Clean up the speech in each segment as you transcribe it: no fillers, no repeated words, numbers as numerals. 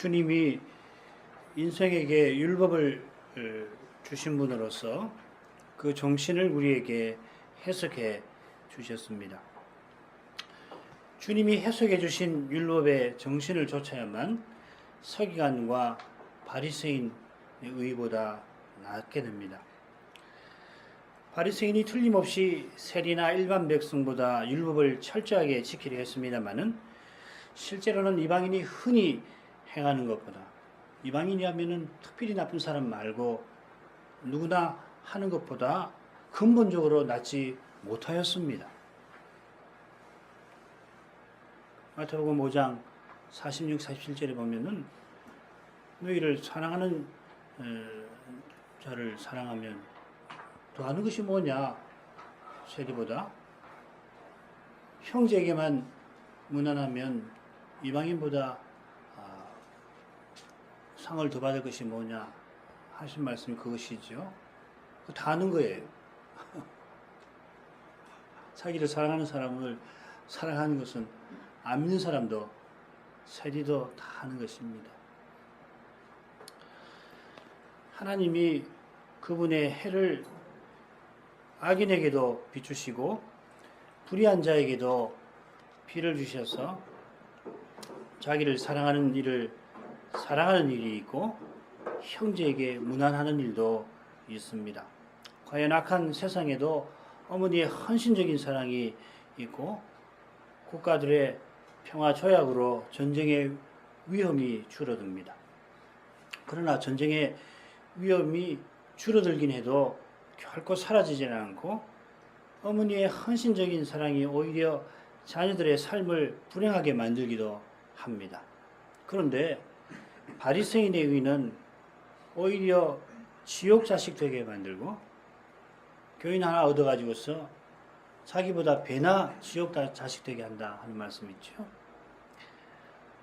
주님이 인생에게 율법을 주신 분으로서 그 정신을 우리에게 해석해 주셨습니다. 주님이 해석해 주신 율법의 정신을 좇아야만 서기관과 바리새인의 의보다 낫게 됩니다. 바리새인이 틀림없이 세리나 일반 백성보다 율법을 철저하게 지키려 했습니다마는 실제로는 이방인이 흔히 행하는 것보다, 이방인이 하면은 특별히 나쁜 사람 말고 누구나 하는 것보다 근본적으로 낫지 못하였습니다. 마태복음 5장 46, 47절에 보면은 너희를 사랑하는 자를 사랑하면 더하는 것이 뭐냐? 세리보다 형제에게만 무난하면 이방인보다 상을 더 받을 것이 뭐냐 하신 말씀이 그것이죠. 다 하는 거예요. 자기를 사랑하는 사람을 사랑하는 것은 안 믿는 사람도 세리도 다 하는 것입니다. 하나님이 그분의 해를 악인에게도 비추시고 불의한 자에게도 비를 주셔서 자기를 사랑하는 일을 사랑하는 일이 있고 형제에게 무난하는 일도 있습니다. 과연 악한 세상에도 어머니의 헌신적인 사랑이 있고 국가들의 평화 조약으로 전쟁의 위험이 줄어듭니다. 그러나 전쟁의 위험이 줄어들긴 해도 결코 사라지지는 않고 어머니의 헌신적인 사랑이 오히려 자녀들의 삶을 불행하게 만들기도 합니다. 그런데 바리새인의 의는 오히려 지옥 자식 되게 만들고 교인 하나 얻어가지고서 자기보다 배나 지옥 자식 되게 한다 하는 말씀 있죠.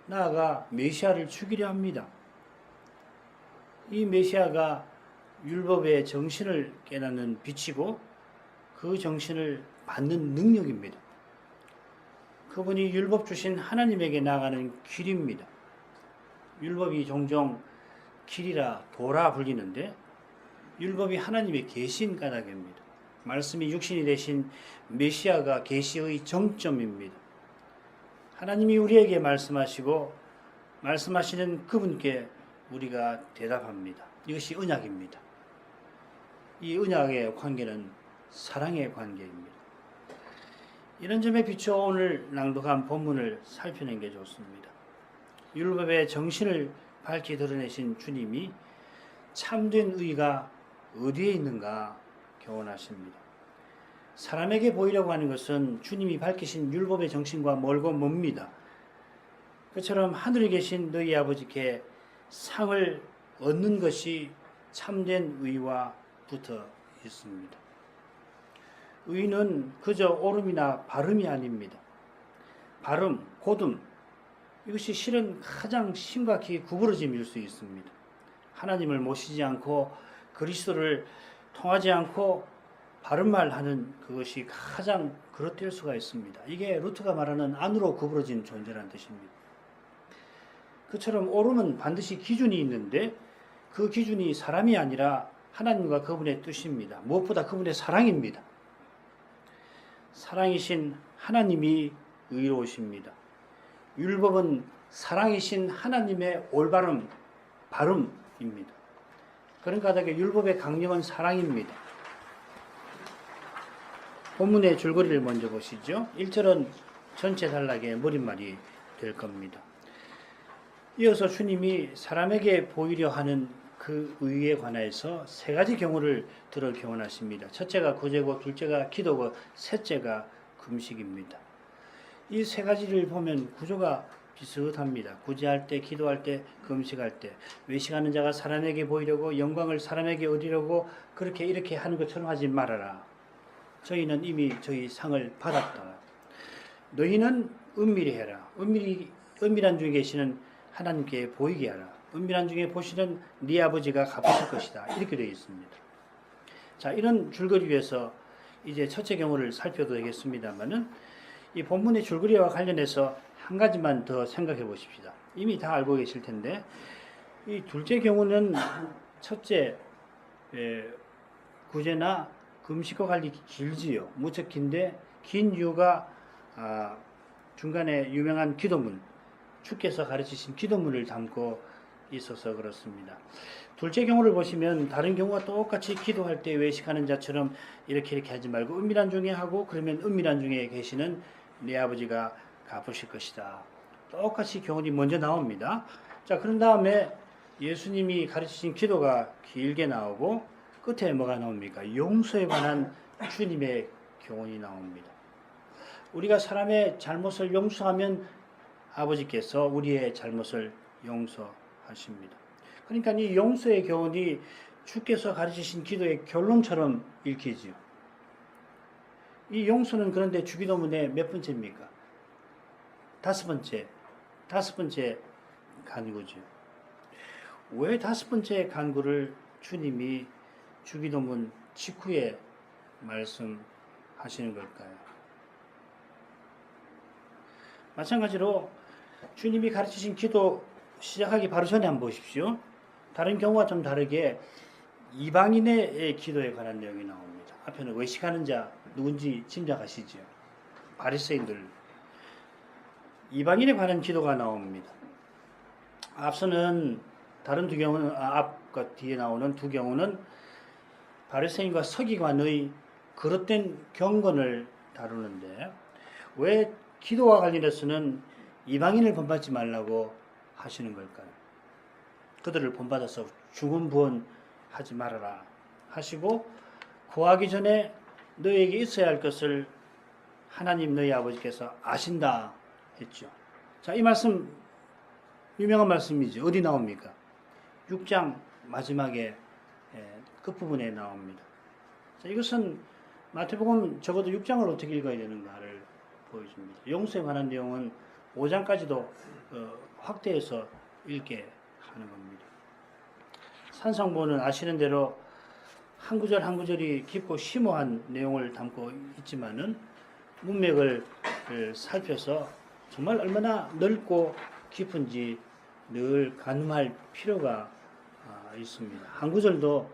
나아가 메시아를 죽이려 합니다. 이 메시아가 율법의 정신을 깨닫는 빛이고 그 정신을 받는 능력입니다. 그분이 율법 주신 하나님에게 나아가는 길입니다. 율법이 종종 길이라 도라 불리는데 율법이 하나님의 계신 까닭입니다. 말씀이 육신이 되신 메시아가 계시의 정점입니다. 하나님이 우리에게 말씀하시고 말씀하시는 그분께 우리가 대답합니다. 이것이 언약입니다. 이 언약의 관계는 사랑의 관계입니다. 이런 점에 비추어 오늘 낭독한 본문을 살피는 게 좋습니다. 율법의 정신을 밝히 드러내신 주님이 참된 의가 어디에 있는가 교훈하십니다. 사람에게 보이려고 하는 것은 주님이 밝히신 율법의 정신과 멀고 멉니다. 그처럼 하늘에 계신 너희 아버지께 상을 얻는 것이 참된 의와 붙어 있습니다. 의는 그저 옳음이나 바름이 아닙니다. 바름, 고듬, 이것이 실은 가장 심각히 구부러짐일 수 있습니다. 하나님을 모시지 않고 그리스도를 통하지 않고 바른 말 하는 그것이 가장 그릇될 수가 있습니다. 이게 루트가 말하는 안으로 구부러진 존재라는 뜻입니다. 그처럼 옳음은 반드시 기준이 있는데 그 기준이 사람이 아니라 하나님과 그분의 뜻입니다. 무엇보다 그분의 사랑입니다. 사랑이신 하나님이 의로우십니다. 율법은 사랑이신 하나님의 올바름, 바름입니다. 그런 까닭에 율법의 강령은 사랑입니다. 본문의 줄거리를 먼저 보시죠. 1절은 전체 단락의 머릿말이 될 겁니다. 이어서 주님이 사람에게 보이려 하는 그 의에 관해서 세 가지 경우를 들어 교훈하십니다. 첫째가 구제고, 둘째가 기도고, 셋째가 금식입니다. 이 세 가지를 보면 구조가 비슷합니다. 구제할 때, 기도할 때, 금식할 때 외식하는 자가 사람에게 보이려고 영광을 사람에게 얻으려고 그렇게 이렇게 하는 것처럼 하지 말아라. 저희는 이미 저희 상을 받았다. 너희는 은밀히 해라. 은밀한 중에 계시는 하나님께 보이게 하라. 은밀한 중에 보시는 네 아버지가 갚으실 것이다. 이렇게 되어 있습니다. 자, 이런 줄거리 위에서 이제 첫째 경우를 살펴도 되겠습니다만은 이 본문의 줄거리와 관련해서 한 가지만 더 생각해 보십시다. 이미 다 알고 계실 텐데 이 둘째 경우는 첫째 구제나 금식과 관리 길지요. 무척 긴데 긴 이유가 중간에 유명한 기도문, 주께서 가르치신 기도문을 담고 있어서 그렇습니다. 둘째 경우를 보시면 다른 경우와 똑같이 기도할 때 외식하는 자처럼 이렇게 하지 말고 은밀한 중에 하고 그러면 은밀한 중에 계시는 네 아버지가 갚으실 것이다. 똑같이 교훈이 먼저 나옵니다. 자, 그런 다음에 예수님이 가르치신 기도가 길게 나오고 끝에 뭐가 나옵니까? 용서에 관한 주님의 교훈이 나옵니다. 우리가 사람의 잘못을 용서하면 아버지께서 우리의 잘못을 용서하십니다. 그러니까 이 용서의 교훈이 주께서 가르치신 기도의 결론처럼 읽히지요. 이 용서는 그런데 주기도문의 몇 번째입니까? 다섯 번째 간구죠. 왜 다섯 번째 간구를 주님이 주기도문 직후에 말씀하시는 걸까요? 마찬가지로 주님이 가르치신 기도 시작하기 바로 전에 한번 보십시오. 다른 경우와 좀 다르게 이방인의 기도에 관한 내용이 나옵니다. 앞에는 외식하는 자 누군지 짐작하시죠? 바리새인들. 이방인에 관한 기도가 나옵니다. 앞서는 다른 두 경우는 앞과 뒤에 나오는 두 경우는 바리새인과 서기관의 그릇된 경건을 다루는데 왜 기도와 관련해서는 이방인을 본받지 말라고 하시는 걸까요? 그들을 본받아서 중언부언하지 말아라 하시고 구하기 전에 너에게 있어야 할 것을 하나님 너희 아버지께서 아신다 했죠. 자, 이 말씀 유명한 말씀이죠. 어디 나옵니까? 6장 마지막에 끝부분에 나옵니다. 자, 이것은 마태복음 적어도 6장을 어떻게 읽어야 되는가를 보여줍니다. 용서에 관한 내용은 5장까지도 확대해서 읽게 하는 겁니다. 산상보는 아시는 대로 한 구절 한 구절이 깊고 심오한 내용을 담고 있지만은 문맥을 살펴서 정말 얼마나 넓고 깊은지 늘 가늠할 필요가 있습니다. 한 구절도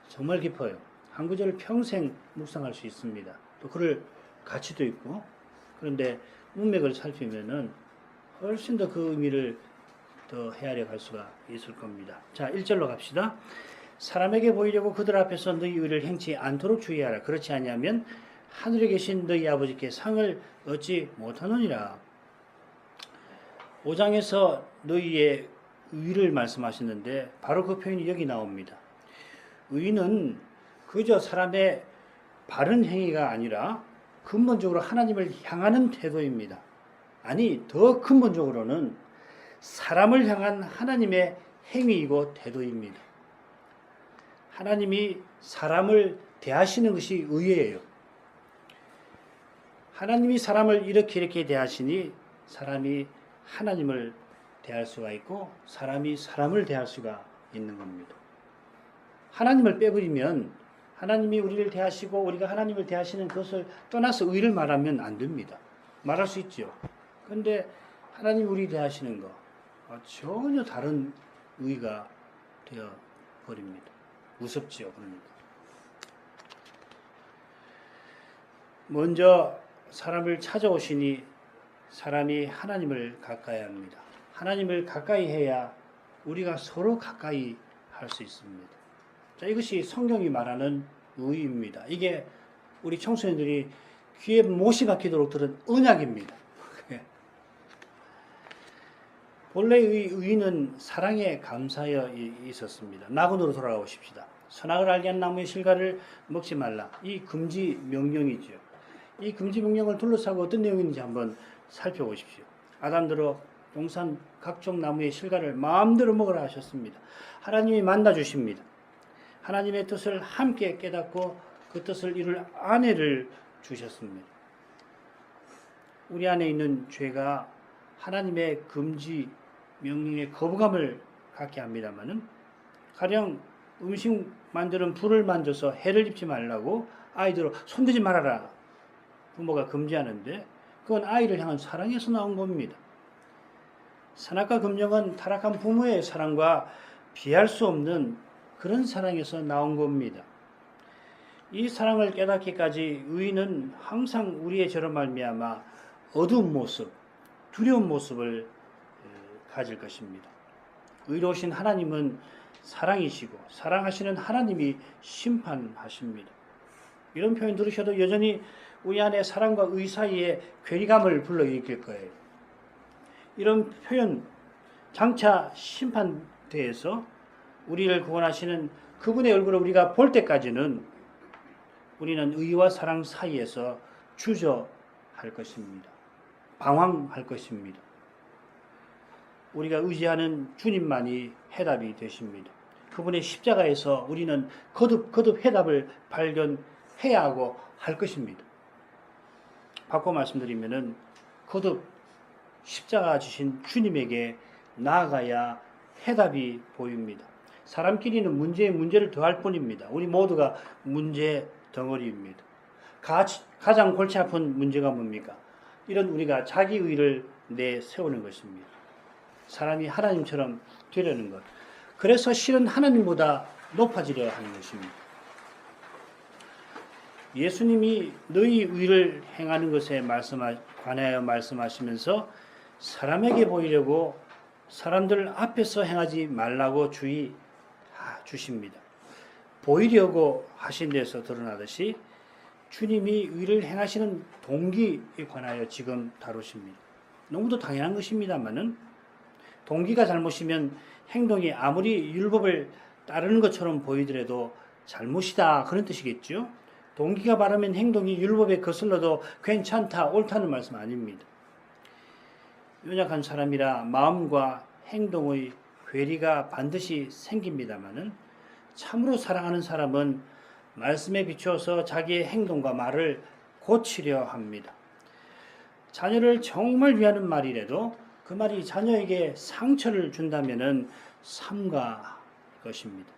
정말 깊어요. 한 구절을 평생 묵상할 수 있습니다. 또 그럴 가치도 있고 그런데 문맥을 살피면은 훨씬 더 그 의미를 더 헤아려 갈 수가 있을 겁니다. 자, 1절로 갑시다. 사람에게 보이려고 그들 앞에서 너희 의를 행치 않도록 주의하라. 그렇지 아니하면 하늘에 계신 너희 아버지께 상을 얻지 못하느니라. 5장에서 너희의 의를 말씀하시는데 바로 그 표현이 여기 나옵니다. 의는 그저 사람의 바른 행위가 아니라 근본적으로 하나님을 향하는 태도입니다. 아니, 더 근본적으로는 사람을 향한 하나님의 행위이고 태도입니다. 하나님이 사람을 대하시는 것이 의예요. 하나님이 사람을 이렇게 대하시니 사람이 하나님을 대할 수가 있고 사람이 사람을 대할 수가 있는 겁니다. 하나님을 빼버리면 하나님이 우리를 대하시고 우리가 하나님을 대하시는 것을 떠나서 의를 말하면 안 됩니다. 말할 수 있죠. 그런데 하나님이 우리 대하시는 거 전혀 다른 의가 되어 버립니다. 무섭지요. 그러니까. 먼저 사람을 찾아오시니 사람이 하나님을 가까이 합니다. 하나님을 가까이 해야 우리가 서로 가까이 할 수 있습니다. 자, 이것이 성경이 말하는 의입니다. 이게 우리 청소년들이 귀에 못이 박히도록 들은 언약입니다. 본래의 의는 사랑에 감사하여 있었습니다. 낙원으로 돌아가 보십시다. 선악을 알게 한 나무의 실과를 먹지 말라. 이 금지 명령이죠. 이 금지 명령을 둘러싸고 어떤 내용인지 한번 살펴보십시오. 아담들어 동산 각종 나무의 실과를 마음대로 먹으라 하셨습니다. 하나님이 만나 주십니다. 하나님의 뜻을 함께 깨닫고 그 뜻을 이룰 아내를 주셨습니다. 우리 안에 있는 죄가 하나님의 금지 명령의 거부감을 갖게 합니다만은 가령 음식 만드는 불을 만져서 해를 입지 말라고 아이들로 손대지 말아라 부모가 금지하는데 그건 아이를 향한 사랑에서 나온 겁니다. 선악과 금령은 타락한 부모의 사랑과 비할 수 없는 그런 사랑에서 나온 겁니다. 이 사랑을 깨닫기까지 의인은 항상 우리의 죄로 말미암아 어두운 모습, 두려운 모습을 가질 것입니다. 의로우신 하나님은 사랑이시고 사랑하시는 하나님이 심판하십니다. 이런 표현 들으셔도 여전히 우리 안에 사랑과 의 사이에 괴리감을 불러일으킬 거예요. 이런 표현, 장차 심판대에서 우리를 구원하시는 그분의 얼굴을 우리가 볼 때까지는 우리는 의와 사랑 사이에서 주저할 것입니다. 방황할 것입니다. 우리가 의지하는 주님만이 해답이 되십니다. 그분의 십자가에서 우리는 거듭 해답을 발견해야 하고 할 것입니다. 바꿔 말씀드리면은 거듭 십자가 지신 주님에게 나아가야 해답이 보입니다. 사람끼리는 문제를 더할 뿐입니다. 우리 모두가 문제 덩어리입니다. 가장 골치 아픈 문제가 뭡니까? 이런 우리가 자기의를 내세우는 것입니다. 사람이 하나님처럼 되려는 것. 그래서 실은 하나님보다 높아지려 하는 것입니다. 예수님이 너희 의를 행하는 것에 관하여 말씀하시면서 사람에게 보이려고 사람들 앞에서 행하지 말라고 주의 주십니다. 보이려고 하신 데서 드러나듯이 주님이 의를 행하시는 동기에 관하여 지금 다루십니다. 너무도 당연한 것입니다만은 동기가 잘못이면 행동이 아무리 율법을 따르는 것처럼 보이더라도 잘못이다 그런 뜻이겠죠. 동기가 바르면 행동이 율법에 거슬러도 괜찮다 옳다는 말씀 아닙니다. 연약한 사람이라 마음과 행동의 괴리가 반드시 생깁니다마는 참으로 사랑하는 사람은 말씀에 비추어서 자기의 행동과 말을 고치려 합니다. 자녀를 정말 위하는 말이라도 그 말이 자녀에게 상처를 준다면은 삼가 것입니다.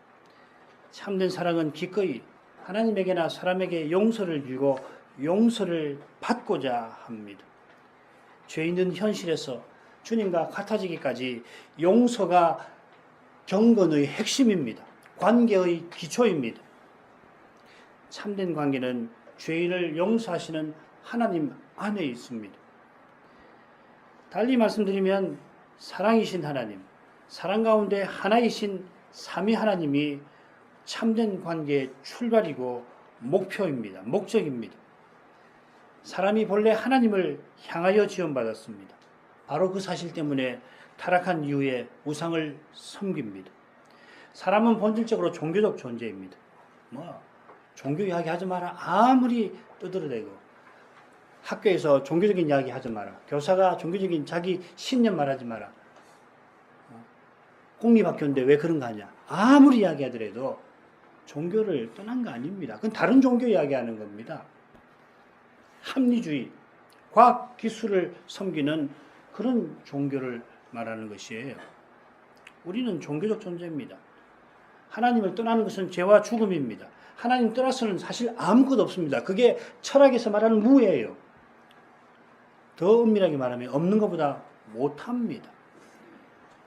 참된 사랑은 기꺼이 하나님에게나 사람에게 용서를 빌고 용서를 받고자 합니다. 죄 있는 현실에서 주님과 같아지기까지 용서가 경건의 핵심입니다. 관계의 기초입니다. 참된 관계는 죄인을 용서하시는 하나님 안에 있습니다. 달리 말씀드리면 사랑이신 하나님, 사랑 가운데 하나이신 삼위 하나님이 참된 관계의 출발이고 목표입니다. 목적입니다. 사람이 본래 하나님을 향하여 지원받았습니다. 바로 그 사실 때문에 타락한 이후에 우상을 섬깁니다. 사람은 본질적으로 종교적 존재입니다. 종교 이야기 하지 마라. 아무리 떠들어대고 학교에서 종교적인 이야기 하지 마라. 교사가 종교적인 자기 신념 말하지 마라. 공립학교인데 왜 그런 거 하냐. 아무리 이야기하더라도 종교를 떠난 거 아닙니다. 그건 다른 종교 이야기하는 겁니다. 합리주의, 과학 기술을 섬기는 그런 종교를 말하는 것이에요. 우리는 종교적 존재입니다. 하나님을 떠나는 것은 죄와 죽음입니다. 하나님 떠나서는 사실 아무것도 없습니다. 그게 철학에서 말하는 무예요. 더 엄밀하게 말하면 없는 것보다 못합니다.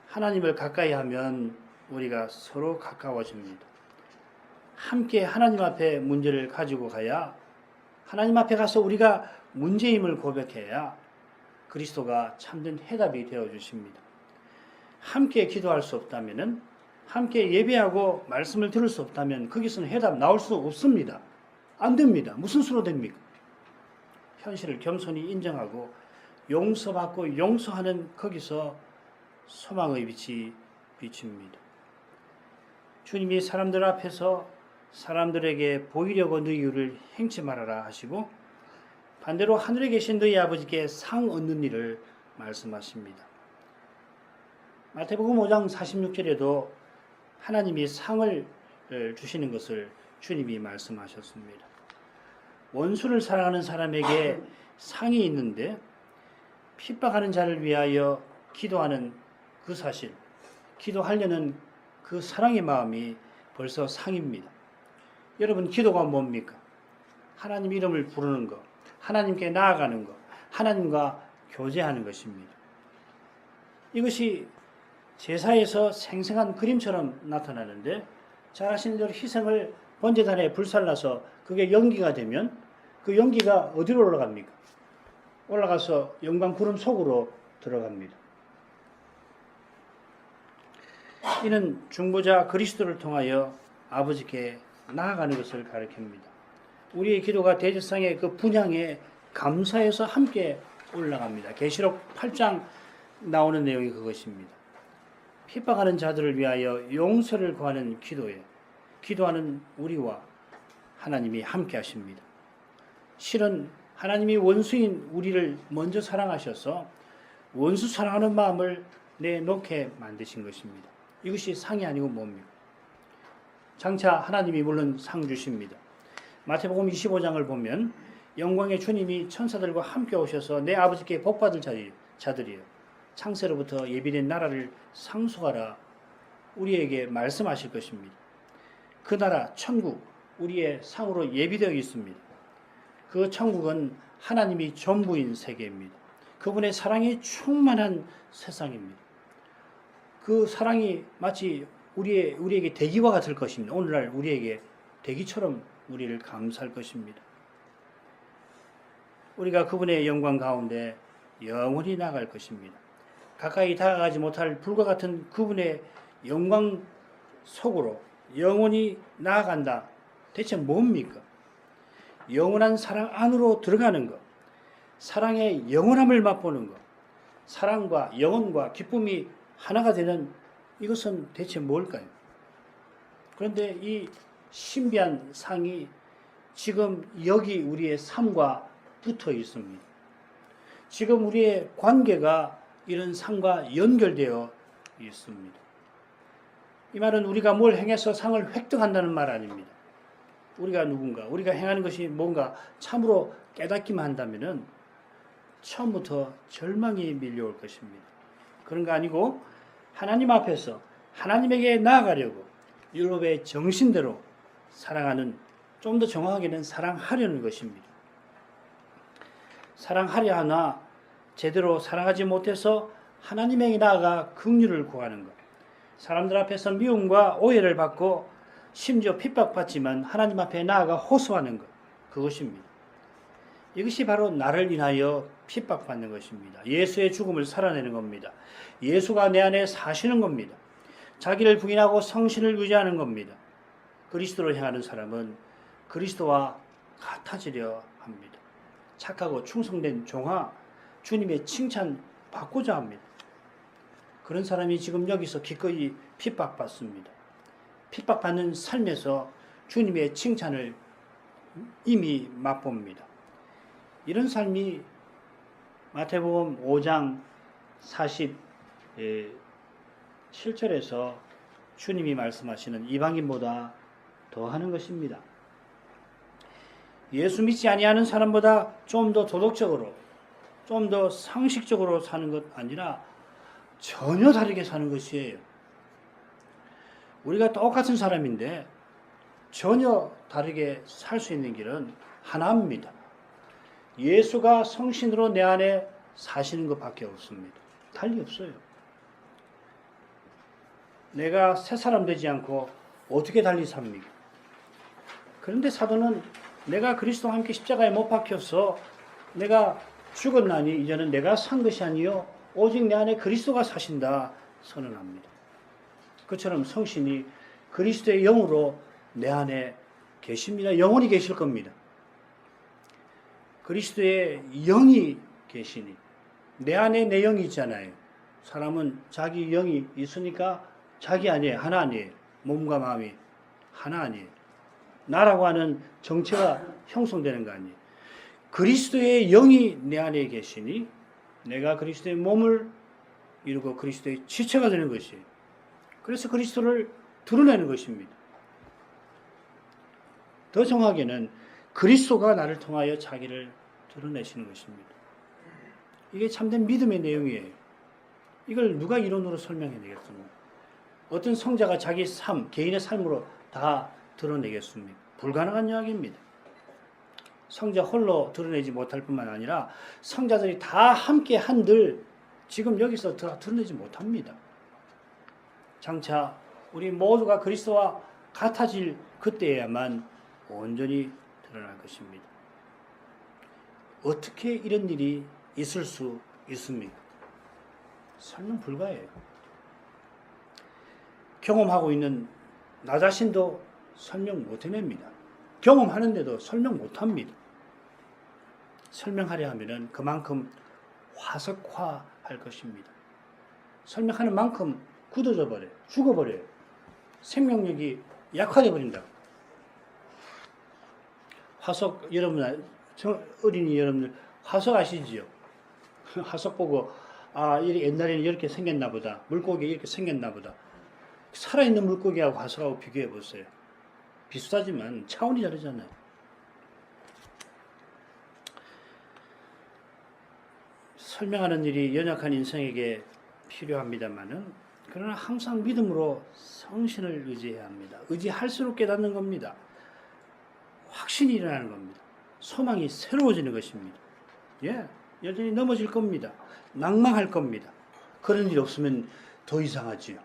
하나님을 가까이 하면 우리가 서로 가까워집니다. 함께 하나님 앞에 문제를 가지고 가야 하나님 앞에 가서 우리가 문제임을 고백해야 그리스도가 참된 해답이 되어 주십니다. 함께 기도할 수 없다면은 함께 예배하고 말씀을 들을 수 없다면 거기서는 해답 나올 수 없습니다. 안 됩니다. 무슨 수로 됩니까? 현실을 겸손히 인정하고 용서받고 용서하는 거기서 소망의 빛이 비칩니다. 주님이 사람들 앞에서 사람들에게 보이려고 너희 의를 행치 말아라 하시고 반대로 하늘에 계신 너희 아버지께 상 얻는 일을 말씀하십니다. 마태복음 5장 46절에도 하나님이 상을 주시는 것을 주님이 말씀하셨습니다. 원수를 사랑하는 사람에게 상이 있는데 핍박하는 자를 위하여 기도하는 그 사실, 기도하려는 그 사랑의 마음이 벌써 상입니다. 여러분, 기도가 뭡니까? 하나님 이름을 부르는 것, 하나님께 나아가는 것, 하나님과 교제하는 것입니다. 이것이 제사에서 생생한 그림처럼 나타나는데 잘 아시는 대로 희생을 번제단에 불살라서 그게 연기가 되면 그 연기가 어디로 올라갑니까? 올라가서 영광 구름 속으로 들어갑니다. 이는 중보자 그리스도를 통하여 아버지께 나아가는 것을 가리킵니다. 우리의 기도가 대제상의 그 분향에 감사해서 함께 올라갑니다. 계시록 8장 나오는 내용이 그것입니다. 핍박하는 자들을 위하여 용서를 구하는 기도에 기도하는 우리와 하나님이 함께 하십니다. 실은 하나님이 원수인 우리를 먼저 사랑하셔서 원수 사랑하는 마음을 내놓게 만드신 것입니다. 이것이 상이 아니고 뭡니까? 장차 하나님이 물론 상 주십니다. 마태복음 25장을 보면 영광의 주님이 천사들과 함께 오셔서 내 아버지께 복받을 자들이여 창세로부터 예비된 나라를 상속하라 우리에게 말씀하실 것입니다. 그 나라 천국 우리의 상으로 예비되어 있습니다. 그 천국은 하나님이 전부인 세계입니다. 그분의 사랑이 충만한 세상입니다. 그 사랑이 마치 우리에게 대기와 같을 것입니다. 오늘날 우리에게 대기처럼 우리를 감쌀 것입니다. 우리가 그분의 영광 가운데 영원히 나갈 것입니다. 가까이 다가가지 못할 불과 같은 그분의 영광 속으로 영원히 나아간다. 대체 뭡니까? 영원한 사랑 안으로 들어가는 것, 사랑의 영원함을 맛보는 것, 사랑과 영혼과 기쁨이 하나가 되는 이것은 대체 뭘까요? 그런데 이 신비한 상이 지금 여기 우리의 삶과 붙어 있습니다. 지금 우리의 관계가 이런 상과 연결되어 있습니다. 이 말은 우리가 뭘 행해서 상을 획득한다는 말 아닙니다. 우리가 누군가, 우리가 행하는 것이 뭔가 참으로 깨닫기만 한다면은 처음부터 절망이 밀려올 것입니다. 그런 거 아니고 하나님 앞에서 하나님에게 나아가려고 율법의 정신대로 사랑하는, 좀 더 정확하게는 사랑하려는 것입니다. 사랑하려 하나 제대로 사랑하지 못해서 하나님에게 나아가 긍휼을 구하는 것, 사람들 앞에서 미움과 오해를 받고 심지어 핍박받지만 하나님 앞에 나아가 호소하는 것, 그것입니다. 이것이 바로 나를 인하여 핍박받는 것입니다. 예수의 죽음을 살아내는 겁니다. 예수가 내 안에 사시는 겁니다. 자기를 부인하고 성신을 유지하는 겁니다. 그리스도로 향하는 사람은 그리스도와 같아지려 합니다. 착하고 충성된 종아, 주님의 칭찬 받고자 합니다. 그런 사람이 지금 여기서 기꺼이 핍박받습니다. 핍박받는 삶에서 주님의 칭찬을 이미 맛봅니다. 이런 삶이 마태복음 5장 47절에서 주님이 말씀하시는 이방인보다 더하는 것입니다. 예수 믿지 아니하는 사람보다 좀 더 도덕적으로, 좀 더 상식적으로 사는 것 아니라 전혀 다르게 사는 것이에요. 우리가 똑같은 사람인데 전혀 다르게 살 수 있는 길은 하나입니다. 예수가 성신으로 내 안에 사시는 것밖에 없습니다. 달리 없어요. 내가 새 사람 되지 않고 어떻게 달리 삽니까? 그런데 사도는 내가 그리스도와 함께 십자가에 못 박혀서 내가 죽었나니 이제는 내가 산 것이 아니요 오직 내 안에 그리스도가 사신다 선언합니다. 그처럼 성신이 그리스도의 영으로 내 안에 계십니다. 영원히 계실 겁니다. 그리스도의 영이 계시니 내 안에 내 영이 있잖아요. 사람은 자기 영이 있으니까 자기 아니에요. 하나 아니에요. 몸과 마음이 하나 아니에요. 나라고 하는 정체가 형성되는 거 아니에요. 그리스도의 영이 내 안에 계시니 내가 그리스도의 몸을 이루고 그리스도의 지체가 되는 것이에요. 그래서 그리스도를 드러내는 것입니다. 더 정확하게는 그리스도가 나를 통하여 자기를 드러내시는 것입니다. 이게 참된 믿음의 내용이에요. 이걸 누가 이론으로 설명해내겠습니까? 어떤 성자가 자기 삶, 개인의 삶으로 다 드러내겠습니까? 불가능한 이야기입니다. 성자 홀로 드러내지 못할 뿐만 아니라 성자들이 다 함께 한들 지금 여기서 드러내지 못합니다. 장차 우리 모두가 그리스도와 같아질 그때에야만 온전히 드러날 것입니다. 어떻게 이런 일이 있을 수 있습니까? 설명 불가해요. 경험하고 있는 나 자신도 설명 못 해냅니다. 경험하는데도 설명 못 합니다. 설명하려 하면은 그만큼 화석화할 것입니다. 설명하는 만큼 굳어져 버려요. 죽어버려요. 생명력이 약화돼 버린다. 화석 여러분, 어린이 여러분들 화석 아시지요? 화석 보고 옛날에는 이렇게 생겼나 보다. 물고기 이렇게 생겼나 보다. 살아있는 물고기하고 화석하고 비교해 보세요. 비슷하지만 차원이 다르잖아요. 설명하는 일이 연약한 인생에게 필요합니다만은 그러나 항상 믿음으로 성신을 의지해야 합니다. 의지할수록 깨닫는 겁니다. 확신이 일어나는 겁니다. 소망이 새로워지는 것입니다. 여전히 넘어질 겁니다. 낭망할 겁니다. 그런 일 없으면 더 이상하지요.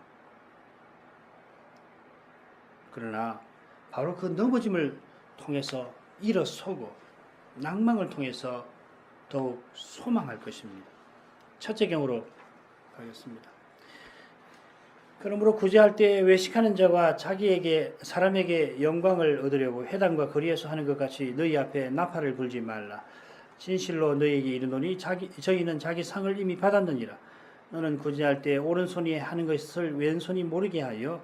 그러나 바로 그 넘어짐을 통해서 일어서고 낭망을 통해서 더욱 소망할 것입니다. 첫째 경우로 가겠습니다. 그러므로 구제할 때 외식하는 자와 사람에게 영광을 얻으려고 회당과 거리에서 하는 것 같이 너희 앞에 나팔을 불지 말라. 진실로 너희에게 이르노니 저희는 자기 상을 이미 받았느니라. 너는 구제할 때 오른손이 하는 것을 왼손이 모르게 하여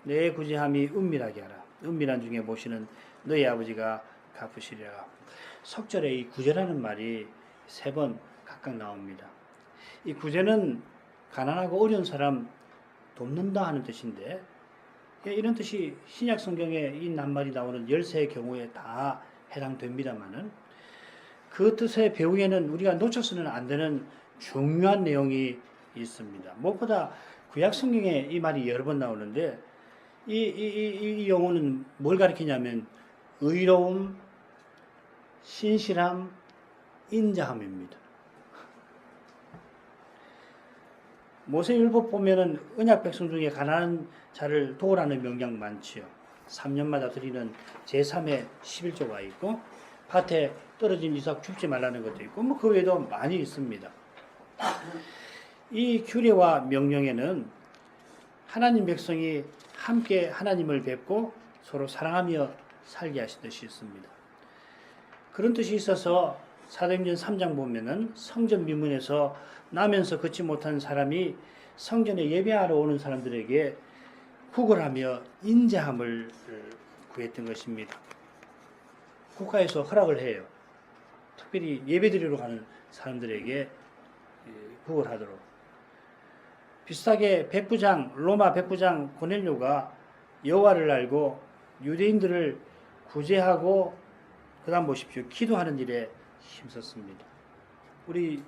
내 구제함이 은밀하게 하라. 은밀한 중에 보시는 너희 아버지가 갚으시리라. 석절에 이 구제라는 말이 3번 각각 나옵니다. 이 구제는 가난하고 어려운 사람 돕는다 하는 뜻인데, 이런 뜻이 신약 성경에 이 낱말이 나오는 13의 경우에 다 해당됩니다만은 그 뜻의 배후에는 우리가 놓쳐서는 안 되는 중요한 내용이 있습니다. 무엇보다 구약 성경에 이 말이 여러 번 나오는데 이 용어는 뭘 가리키냐면 의로움, 신실함, 인자함입니다. 모세율법 보면은 언약 백성 중에 가난한 자를 도우라는 명령 많지요. 3년마다 드리는 제3의 11조가 있고 밭에 떨어진 이삭 줍지 말라는 것도 있고 그 외에도 많이 있습니다. 이 규례와 명령에는 하나님 백성이 함께 하나님을 뵙고 서로 사랑하며 살게 하신 뜻이 있습니다. 그런 뜻이 있어서 사도행전 3장 보면은 성전 미문에서 나면서 걷지 못한 사람이 성전에 예배하러 오는 사람들에게 구걸하며 인자함을 구했던 것입니다. 국가에서 허락을 해요. 특별히 예배드리러 가는 사람들에게 구걸하도록. 비슷하게 로마 백부장 고넬료가 여호와를 알고 유대인들을 구제하고 그다음 보십시오. 기도하는 일에 힘썼습니다. 우리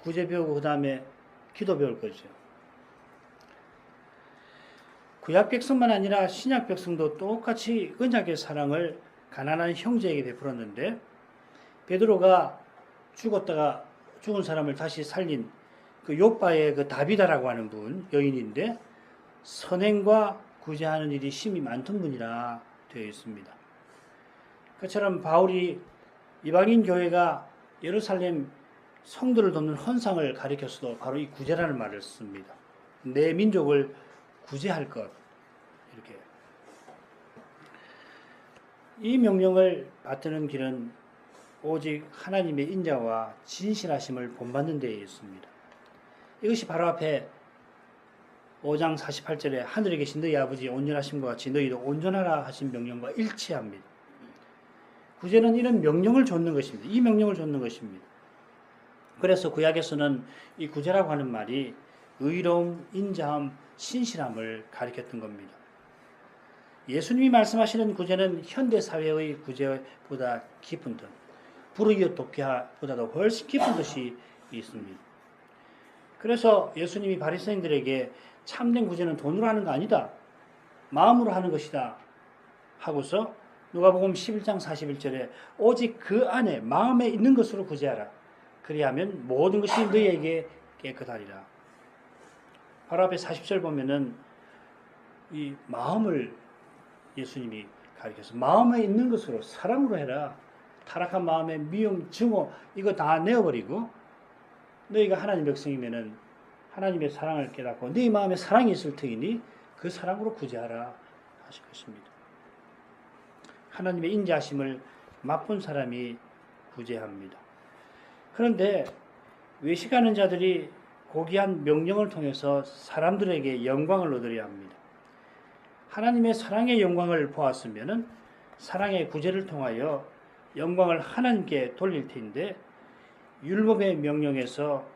구제 배우고 그 다음에 기도 배울 거죠. 구약 백성만 아니라 신약 백성도 똑같이 언약의 사랑을 가난한 형제에게 베풀었는데 베드로가 죽은 사람을 다시 살린 그 욥바의 그 다비다라고 하는 분 여인인데 선행과 구제하는 일이 심히 많던 분이라 되어 있습니다. 그처럼 바울이 이방인 교회가 예루살렘 성도를 돕는 헌상을 가리켜서도 바로 이 구제라는 말을 씁니다. 내 민족을 구제할 것. 이렇게. 이 명령을 받드는 길은 오직 하나님의 인자와 진실하심을 본받는 데에 있습니다. 이것이 바로 앞에 5장 48절에 하늘에 계신 너희 아버지의 온전하심과 같이 너희도 온전하라 하신 명령과 일치합니다. 구제는 이런 명령을 줬는 것입니다. 이 명령을 줬는 것입니다. 그래서 구약에서는 이 구제라고 하는 말이 의로움, 인자함, 신실함을 가리켰던 겁니다. 예수님이 말씀하시는 구제는 현대사회의 구제보다 깊은 뜻, 불의의 돕기보다도 훨씬 깊은 뜻이 있습니다. 그래서 예수님이 바리새인들에게 참된 구제는 돈으로 하는 거 아니다. 마음으로 하는 것이다. 하고서 누가복음 11장 41절에 오직 그 안에 마음에 있는 것으로 구제하라. 그리하면 모든 것이 너희에게 깨끗하리라. 바로 앞에 40절 보면은 이 마음을 예수님이 가르쳐서 마음에 있는 것으로 사랑으로 해라. 타락한 마음에 미움, 증오 이거 다 내어버리고 너희가 하나님 백성이면은 하나님의 사랑을 깨닫고 너희 마음에 사랑이 있을 터이니 그 사랑으로 구제하라 하실 것입니다. 하나님의 인자하심을 맛본 사람이 구제합니다. 그런데 외식하는 자들이 고귀한 명령을 통해서 사람들에게 영광을 얻으려 합니다. 하나님의 사랑의 영광을 보았으면 사랑의 구제를 통하여 영광을 하나님께 돌릴 텐데 율법의 명령에서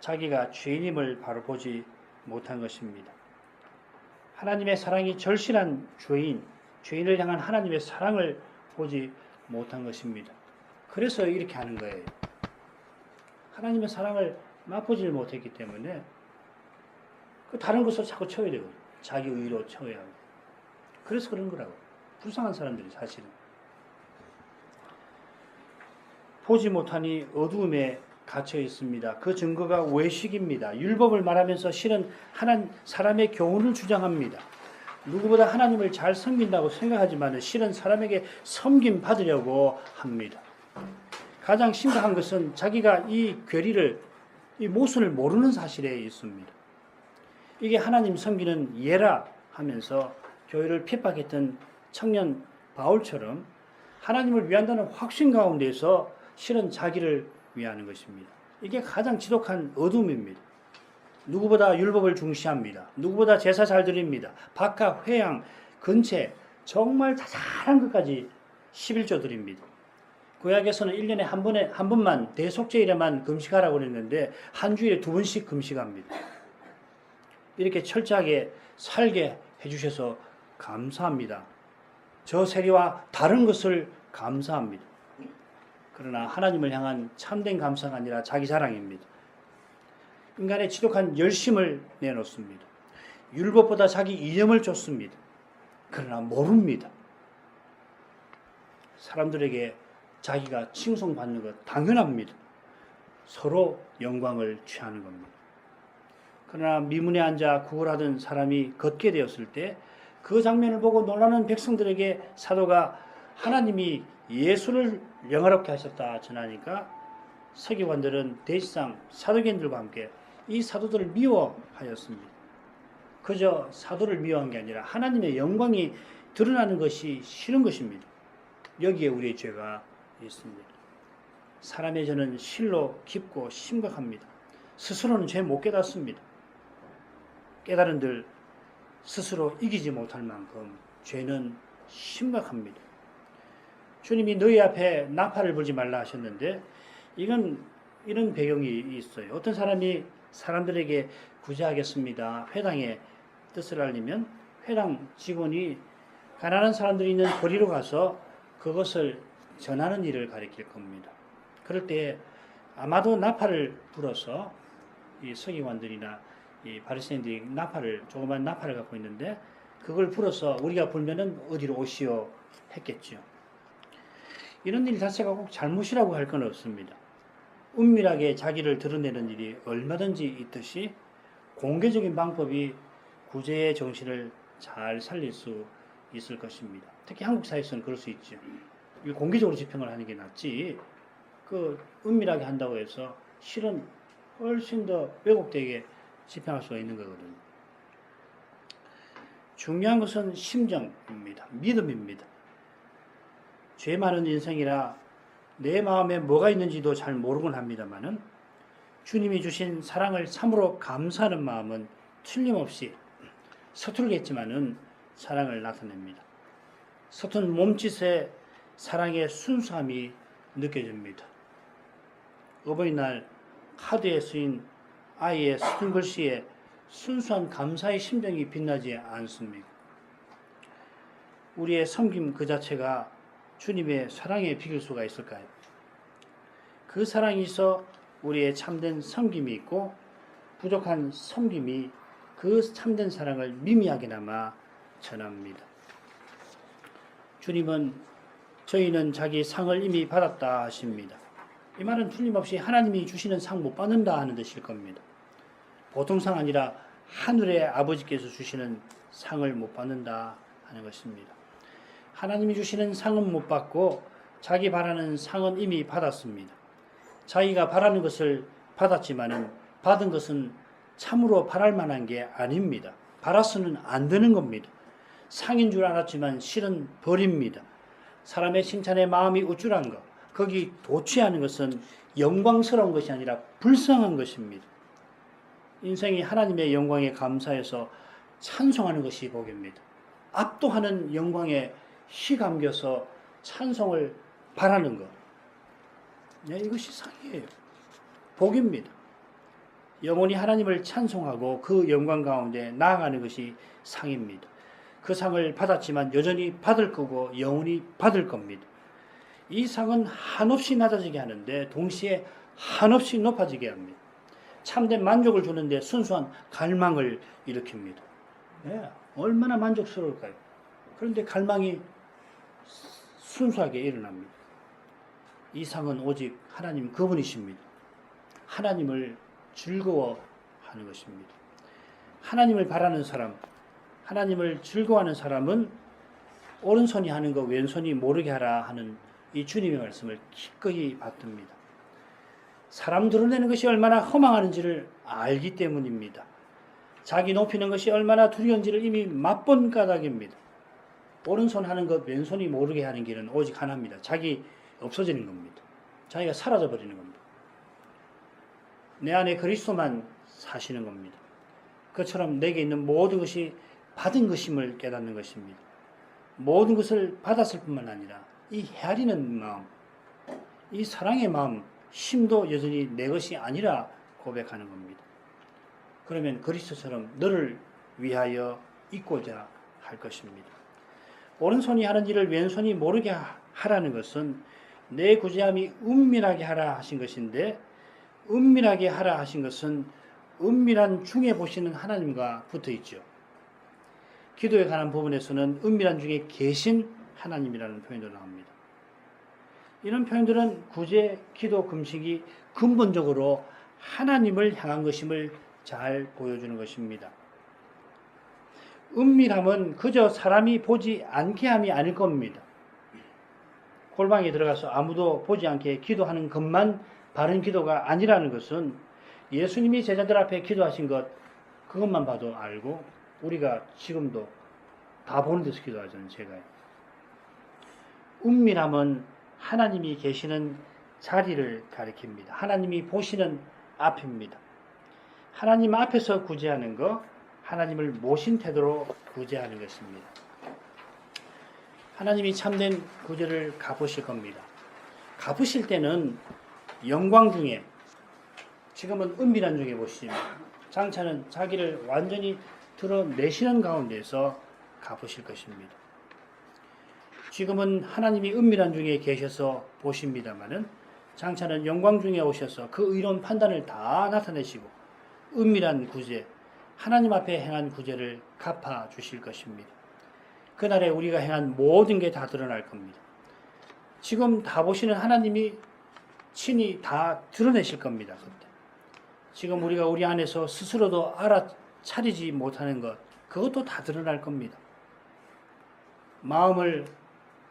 자기가 죄인임을 바로 보지 못한 것입니다. 하나님의 사랑이 절실한 죄인을 향한 하나님의 사랑을 보지 못한 것입니다. 그래서 이렇게 하는 거예요. 하나님의 사랑을 맛보지 못했기 때문에 그 다른 것을 자꾸 채워야 되거든요. 자기 의로 채워야 하고. 그래서 그런 거라고. 불쌍한 사람들이 사실은. 보지 못하니 어두움에 갇혀 있습니다. 그 증거가 외식입니다. 율법을 말하면서 실은 사람의 교훈을 주장합니다. 누구보다 하나님을 잘 섬긴다고 생각하지만 실은 사람에게 섬김 받으려고 합니다. 가장 심각한 것은 자기가 이 괴리를, 이 모순을 모르는 사실에 있습니다. 이게 하나님 섬기는 예라 하면서 교회를 핍박했던 청년 바울처럼 하나님을 위한다는 확신 가운데서 실은 자기를 위하는 것입니다. 이게 가장 지독한 어둠입니다. 누구보다 율법을 중시합니다. 누구보다 제사 잘 드립니다. 박하, 회양, 근체 정말 자잘한 것까지 11조 드립니다. 구약에서는 1년에 한 번만 대속죄일에만 금식하라고 그랬는데 한 주일에 2번씩 금식합니다. 이렇게 철저하게 살게 해주셔서 감사합니다. 저 세리와 다른 것을 감사합니다. 그러나 하나님을 향한 참된 감사가 아니라 자기 자랑입니다. 인간의 지독한 열심을 내놓습니다. 율법보다 자기 이념을 쫓습니다. 그러나 모릅니다. 사람들에게 자기가 칭송받는 것 당연합니다. 서로 영광을 취하는 겁니다. 그러나 미문에 앉아 구걸하던 사람이 걷게 되었을 때 그 장면을 보고 놀라는 백성들에게 사도가 하나님이 예수를 영화롭게 하셨다 전하니까 서기관들은 대지상 사도견들과 함께 이 사도들을 미워하였습니다. 그저 사도를 미워한 게 아니라 하나님의 영광이 드러나는 것이 싫은 것입니다. 여기에 우리의 죄가 있습니다. 사람의 죄는 실로 깊고 심각합니다. 스스로는 죄 못 깨닫습니다. 깨달은들 스스로 이기지 못할 만큼 죄는 심각합니다. 주님이 너희 앞에 나팔을 불지 말라 하셨는데 이런 배경이 있어요. 어떤 사람이 사람들에게 구제하겠습니다. 회당에 뜻을 알리면 회당 직원이 가난한 사람들이 있는 거리로 가서 그것을 전하는 일을 가리킬 겁니다. 그럴 때 아마도 나팔을 불어서 이 서기관들이나 이 바리새인들이 조그만 나팔을 갖고 있는데 그걸 불어서 우리가 불면은 어디로 오시오 했겠죠. 이런 일 자체가 꼭 잘못이라고 할 건 없습니다. 은밀하게 자기를 드러내는 일이 얼마든지 있듯이 공개적인 방법이 구제의 정신을 잘 살릴 수 있을 것입니다. 특히 한국 사회에서는 그럴 수 있죠. 공개적으로 집행을 하는 게 낫지 그 은밀하게 한다고 해서 실은 훨씬 더 왜곡되게 집행할 수가 있는 거거든요. 중요한 것은 심정입니다. 믿음입니다. 죄 많은 인생이라 내 마음에 뭐가 있는지도 잘 모르곤 합니다만은 주님이 주신 사랑을 참으로 감사하는 마음은 틀림없이 서툴겠지만은 사랑을 나타냅니다. 서툰 몸짓에 사랑의 순수함이 느껴집니다. 어버이날 카드에 쓰인 아이의 서툰 글씨에 순수한 감사의 심정이 빛나지 않습니까? 우리의 섬김 그 자체가 주님의 사랑에 비길 수가 있을까요? 그 사랑이 있어 우리의 참된 섬김이 있고 부족한 섬김이 그 참된 사랑을 미미하게나마 전합니다. 주님은 저희는 자기 상을 이미 받았다 하십니다. 이 말은 틀림없이 하나님이 주시는 상 못 받는다 하는 뜻일 겁니다. 보통 상 아니라 하늘의 아버지께서 주시는 상을 못 받는다 하는 것입니다. 하나님이 주시는 상은 못 받고 자기 바라는 상은 이미 받았습니다. 자기가 바라는 것을 받았지만은 받은 것은 참으로 바랄 만한 게 아닙니다. 바라서는 안 되는 겁니다. 상인 줄 알았지만 실은 벌입니다. 사람의 칭찬에 마음이 우쭐한 것, 거기 도취하는 것은 영광스러운 것이 아니라 불쌍한 것입니다. 인생이 하나님의 영광에 감사해서 찬송하는 것이 복입니다. 압도하는 영광에 휘감겨서 찬송을 바라는 것. 네, 이것이 상이에요. 복입니다. 영원히 하나님을 찬송하고 그 영광 가운데 나아가는 것이 상입니다. 그 상을 받았지만 여전히 받을 거고 영원히 받을 겁니다. 이 상은 한없이 낮아지게 하는데 동시에 한없이 높아지게 합니다. 참된 만족을 주는데 순수한 갈망을 일으킵니다. 네, 얼마나 만족스러울까요? 그런데 갈망이 순수하게 일어납니다. 이 상은 오직 하나님 그분이십니다. 하나님을 즐거워하는 것입니다. 하나님을 바라는 사람, 하나님을 즐거워하는 사람은 오른손이 하는 거 왼손이 모르게 하라 하는 이 주님의 말씀을 기꺼이 받듭니다. 사람 드러내는 것이 얼마나 허망하는지를 알기 때문입니다. 자기 높이는 것이 얼마나 두려운지를 이미 맛본 까닭입니다. 오른손 하는 것 왼손이 모르게 하는 길은 오직 하나입니다. 자기 없어지는 겁니다. 자기가 사라져 버리는 겁니다. 내 안에 그리스도만 사시는 겁니다. 그처럼 내게 있는 모든 것이 받은 것임을 깨닫는 것입니다. 모든 것을 받았을 뿐만 아니라 이 헤아리는 마음, 이 사랑의 마음, 힘도 여전히 내 것이 아니라 고백하는 겁니다. 그러면 그리스도처럼 너를 위하여 있고자 할 것입니다. 오른손이 하는 일을 왼손이 모르게 하라는 것은 내 구제함이 은밀하게 하라 하신 것인데, 은밀하게 하라 하신 것은 은밀한 중에 보시는 하나님과 붙어 있죠. 기도에 관한 부분에서는 은밀한 중에 계신 하나님이라는 표현도 나옵니다. 이런 표현들은 구제, 기도, 금식이 근본적으로 하나님을 향한 것임을 잘 보여주는 것입니다. 은밀함은 그저 사람이 보지 않게 함이 아닐 겁니다. 골방에 들어가서 아무도 보지 않게 기도하는 것만 바른 기도가 아니라는 것은 예수님이 제자들 앞에 기도하신 것, 그것만 봐도 알고 우리가 지금도 다 보는 데서 기도하잖아요. 제가요. 은밀함은 하나님이 계시는 자리를 가리킵니다. 하나님이 보시는 앞입니다. 하나님 앞에서 구제하는 것, 하나님을 모신 태도로 구제하는 것입니다. 하나님이 참된 구제를 갚으실 겁니다. 갚으실 때는 영광 중에, 지금은 은밀한 중에 보시면 장차는 자기를 완전히 드러내시는 가운데서 갚으실 것입니다. 지금은 하나님이 은밀한 중에 계셔서 보십니다마는 장차는 영광 중에 오셔서 그 의로운 판단을 다 나타내시고 은밀한 구제, 하나님 앞에 행한 구제를 갚아 주실 것입니다. 그날에 우리가 행한 모든 게 다 드러날 겁니다. 지금 다 보시는 하나님이 친히 다 드러내실 겁니다. 그때. 지금 우리가 우리 안에서 스스로도 알아차리지 못하는 것, 그것도 다 드러날 겁니다. 마음을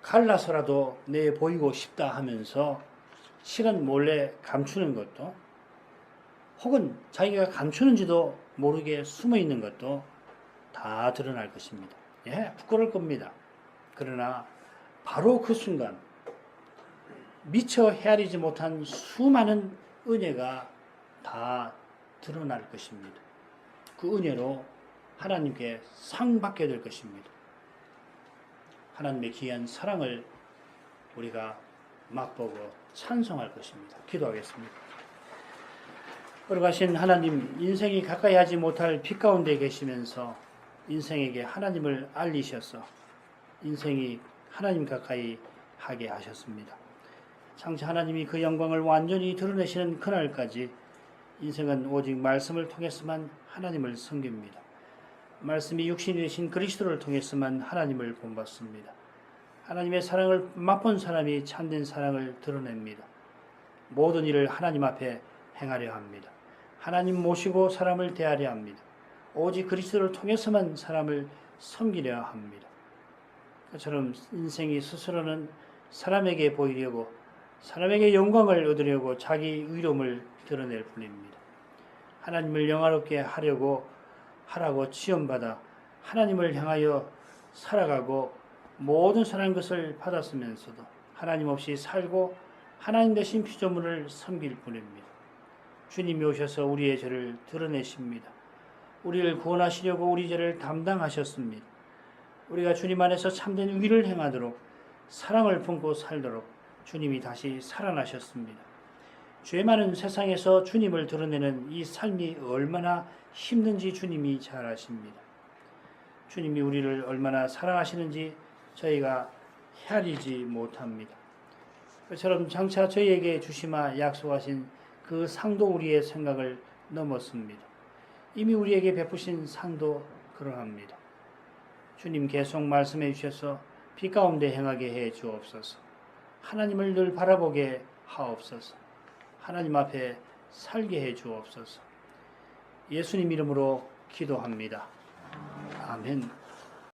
갈라서라도 내 보이고 싶다 하면서 실은 몰래 감추는 것도, 혹은 자기가 감추는지도 모르게 숨어 있는 것도 다 드러날 것입니다. 예, 부끄러울 겁니다. 그러나 바로 그 순간 미처 헤아리지 못한 수많은 은혜가 다 드러날 것입니다. 그 은혜로 하나님께 상 받게 될 것입니다. 하나님의 귀한 사랑을 우리가 맛보고 찬송할 것입니다. 기도하겠습니다. 거룩하신 하나님, 인생이 가까이 하지 못할 빛 가운데 계시면서 인생에게 하나님을 알리셔서 인생이 하나님 가까이 하게 하셨습니다. 장차 하나님이 그 영광을 완전히 드러내시는 그날까지 인생은 오직 말씀을 통해서만 하나님을 섬깁니다. 말씀이 육신이 되신 그리스도를 통해서만 하나님을 본받습니다. 하나님의 사랑을 맛본 사람이 참된 사랑을 드러냅니다. 모든 일을 하나님 앞에 행하려 합니다. 하나님 모시고 사람을 대하려 합니다. 오직 그리스도를 통해서만 사람을 섬기려 합니다. 그처럼 인생이 스스로는 사람에게 보이려고, 사람에게 영광을 얻으려고 자기 의로움을 드러낼 뿐입니다. 하나님을 영화롭게 하라고 지원받아 하나님을 향하여 살아가고 모든 선한 것을 받았으면서도 하나님 없이 살고 하나님 대신 피조물을 섬길 뿐입니다. 주님이 오셔서 우리의 죄를 드러내십니다. 우리를 구원하시려고 우리 죄를 담당하셨습니다. 우리가 주님 안에서 참된 의를 행하도록 사랑을 품고 살도록 주님이 다시 살아나셨습니다. 죄 많은 세상에서 주님을 드러내는 이 삶이 얼마나 힘든지 주님이 잘 아십니다. 주님이 우리를 얼마나 사랑하시는지 저희가 헤아리지 못합니다. 그처럼 장차 저희에게 주시마 약속하신 그 상도 우리의 생각을 넘었습니다. 이미 우리에게 베푸신 상도 그러합니다. 주님 계속 말씀해 주셔서 빛 가운데 행하게 해 주옵소서. 하나님을 늘 바라보게 하옵소서. 하나님 앞에 살게 해 주옵소서. 예수님 이름으로 기도합니다. 아멘.